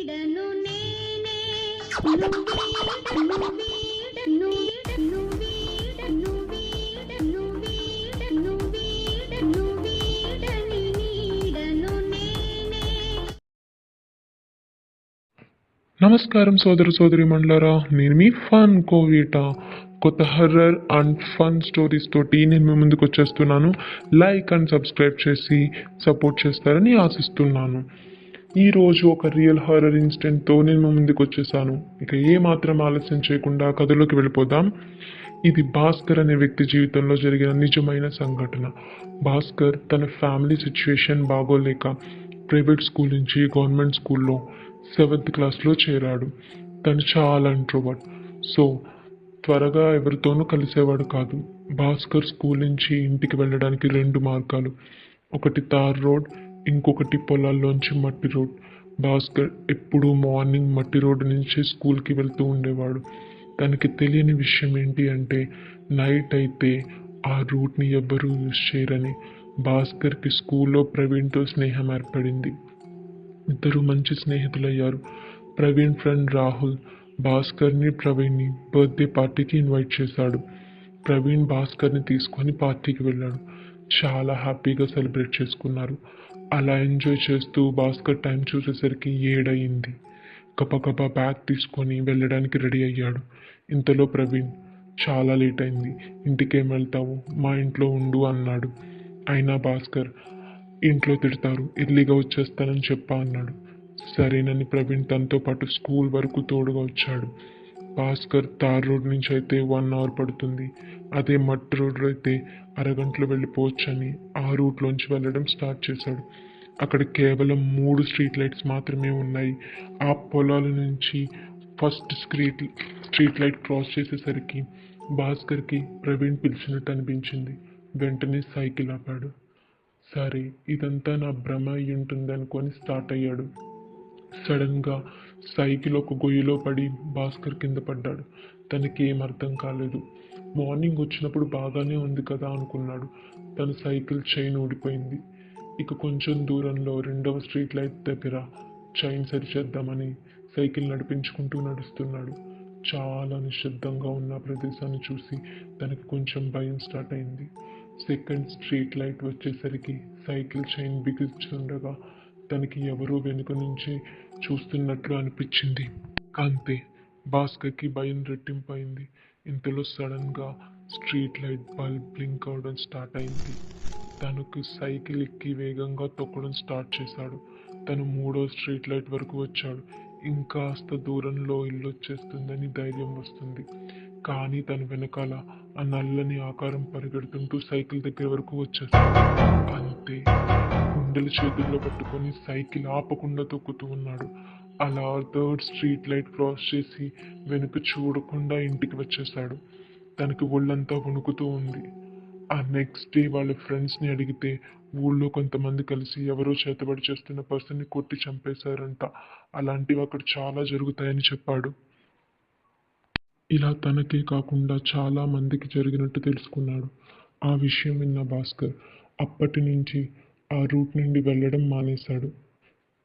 నీడను నేనే నువ్వీడను వీడను నువ్వీడను వీడను వీడను వీడను వీడని నీడను నేనే. నమస్కారం సోదరి మండలారా, నేను మీ ఫన్ కోవిట కొత్త హర్రర్ అండ్ ఫన్ స్టోరీస్ తోటి నేను మీ ముందుకు వచ్చేస్తున్నాను. లైక్ అండ్ సబ్స్క్రైబ్ చేసి సపోర్ట్ చేస్తారని ఆశిస్తున్నాను. ఈరోజు ఒక రియల్ హర్రర్ ఇన్సిడెంట్తో నేను మీ ముందుకు వచ్చేసాను. ఇక ఏ మాత్రం ఆలస్యం చేయకుండా కథలోకి వెళ్ళిపోదాం. ఇది భాస్కర్ అనే వ్యక్తి జీవితంలో జరిగిన నిజమైన సంఘటన. భాస్కర్ తన ఫ్యామిలీ సిచ్యువేషన్ బాగోలేక ప్రైవేట్ స్కూల్ నుంచి గవర్నమెంట్ స్కూల్లో 7th క్లాస్లో చేరాడు. తను చాలా ఇంట్రోవర్ట్, సో త్వరగా ఎవరితోనూ కలిసేవాడు కాదు. భాస్కర్ స్కూల్ నుంచి ఇంటికి వెళ్ళడానికి 2 మార్గాలు, ఒకటి తార్ రోడ్, ఇంకొకటి పొలాల్లోంచి మట్టి రోడ్. భాస్కర్ ఎప్పుడూ మార్నింగ్ మట్టి రోడ్డు నుంచి స్కూల్కి వెళ్తూ ఉండేవాడు. తనకి తెలియని విషయం ఏంటి అంటే నైట్ అయితే ఆ రూట్ని ఎవ్వరూ యూజ్ చేయరని. భాస్కర్కి స్కూల్లో ప్రవీణ్తో స్నేహం ఏర్పడింది. ఇద్దరు మంచి స్నేహితులయ్యారు. ప్రవీణ్ ఫ్రెండ్ రాహుల్ భాస్కర్ని ప్రవీణ్ని బర్త్డే పార్టీకి ఇన్వైట్ చేశాడు. ప్రవీణ్ భాస్కర్ని తీసుకొని పార్టీకి వెళ్ళాడు. చాలా హ్యాపీగా సెలబ్రేట్ చేసుకున్నారు. అలా ఎంజాయ్ చేస్తూ భాస్కర్ టైం చూసేసరికి 7 అయింది. గబగబా బ్యాగ్ తీసుకొని వెళ్ళడానికి రెడీ అయ్యాడు. ఇంతలో ప్రవీణ్, చాలా లేట్ అయింది, ఇంటికేం వెళ్తావు, మా ఇంట్లో ఉండు అన్నాడు. అయినా భాస్కర్, ఇంట్లో తిడతారు, ఎర్లీగా వచ్చేస్తానని చెప్పా అన్నాడు. సరేనని ప్రవీణ్ తనతో పాటు స్కూల్ వరకు తోడుగా వచ్చాడు. భాస్కర్ తార్ రోడ్ నుంచి అయితే 1 అవర్ పడుతుంది, అదే మట్టి రోడ్ అయితే అరగంటలో వెళ్ళిపోవచ్చని ఆ రూట్లోంచి వెళ్ళడం స్టార్ట్ చేశాడు. అక్కడ కేవలం 3 స్ట్రీట్ లైట్స్ మాత్రమే ఉన్నాయి. ఆ పొలాల నుంచి ఫస్ట్ స్ట్రీట్ లైట్ క్రాస్ చేసేసరికి భాస్కర్కి ప్రవీణ్ పిలిచినట్టు అనిపించింది. వెంటనే సైకిల్ ఆపాడు. సరే, ఇదంతా నా భ్రమ అయి ఉంటుంది అనుకొని స్టార్ట్ అయ్యాడు. సడన్గా సైకిల్ ఒక గొయ్యిలో పడి భాస్కర్ కింద పడ్డాడు. తనకి ఏం అర్థం కాలేదు. మార్నింగ్ వచ్చినప్పుడు బాగానే ఉంది కదా అనుకున్నాడు. తన సైకిల్ చైన్ ఊడిపోయింది. ఇక కొంచెం దూరంలో 2వ స్ట్రీట్ లైట్ దగ్గర చైన్ సరిచేద్దామని సైకిల్ నడిపించుకుంటూ నడుస్తున్నాడు. చాలా నిశ్శబ్దంగా ఉన్న ప్రదేశాన్ని చూసి తనకి కొంచెం భయం స్టార్ట్ అయింది. 2nd స్ట్రీట్ లైట్ వచ్చేసరికి సైకిల్ చైన్ బిగుస్తుండగా తనకి ఎవరో వెనుక నుంచి చూస్తున్నట్లు అనిపించింది. అంతే, భాస్కర్కి భయం రెట్టింపైంది. ఇంతలో సడన్గా స్ట్రీట్ లైట్ బల్బ్ బ్లింక్ అవడం స్టార్ట్ అయింది. తనకు సైకిల్ ఎక్కి వేగంగా తొక్కడం స్టార్ట్ చేశాడు. తను 3వ స్ట్రీట్ లైట్ వరకు వచ్చాడు. ఇంకాస్త దూరంలో ఇల్లు వచ్చేస్తుందని ధైర్యం వస్తుంది. కానీ తన వెనకాల ఆ నల్లని ఆకారం పరిగెడుతుంటూ సైకిల్ దగ్గర వరకు వచ్చేస్తాడు. అంతే, గుండెల చేతుల్లో పట్టుకొని సైకిల్ ఆపకుండా తొక్కుతూ ఉన్నాడు. అలా 3rd స్ట్రీట్ లైట్ క్రాస్ చేసి వెనుక చూడకుండా ఇంటికి వచ్చేసాడు. తనకి ఒళ్ళంతా వణుకుతూ ఉంది. ఆ నెక్స్ట్ డే వాళ్ళ ఫ్రెండ్స్ని అడిగితే ఊళ్ళో కొంతమంది కలిసి ఎవరో చేతబడి చేస్తున్న పర్సన్ని కొట్టి చంపేశారంట. అలాంటివి అక్కడ చాలా జరుగుతాయని చెప్పాడు. ఇలా తనకే కాకుండా చాలా మందికి జరిగినట్టు తెలుసుకున్నాడు. ఆ విషయం విన్న భాస్కర్ అప్పటి నుంచి ఆ రూట్ నుండి వెళ్ళడం మానేశాడు.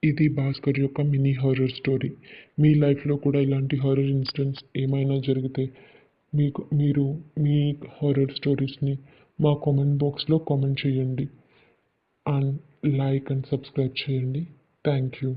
ఇది భాస్కర్ యొక్క మినీ హారర్ స్టోరీ. మీ లైఫ్లో కూడా ఇలాంటి హారర్ ఇన్సిడెంట్స్ ఏమైనా జరిగితే మీరు మీ హారర్ స్టోరీస్ని మా కామెంట్ బాక్స్లో కామెంట్ చేయండి. అండ్ లైక్ అండ్ సబ్స్క్రైబ్ చేయండి. Thank you.